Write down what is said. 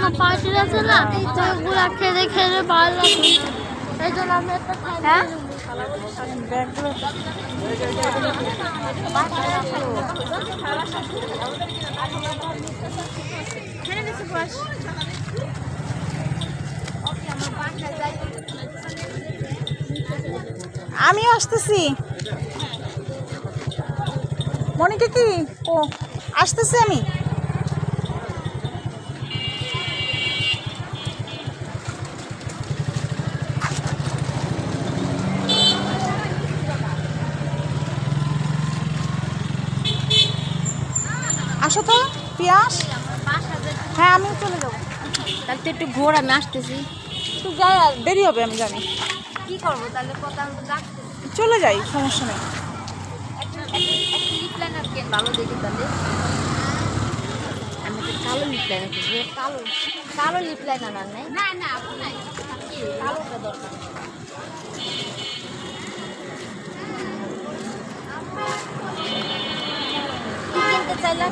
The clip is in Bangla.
না পার্টির আছে না, তো ওগুলা খেলে খেলে ভালো লাগে, এই জন্য আমি একটা হ্যাঁ আমিও আসতেছি। মনিকা কি ও আসতেছি আমি। আসো তো পিয়াস। হ্যাঁ আমিও চলে যাবো। তাহলে তো একটু ঘোর, আমি আসতেছি। একটু যাই আর দেরি হবে আমি জানি। কি করবো তাহলে? কথা ডাকতে চলে যাই সমস্যা নেই। একটা লিপ লাইনার কেন ভালো দেখি তাহলে। আমি একটা কালো লিপ লাইনার কিনবো। কালো কালো লিপ লাইনার আর নাই? না না আপু নাই, কালোটা দরকার। কি কিনতে চাইলাম?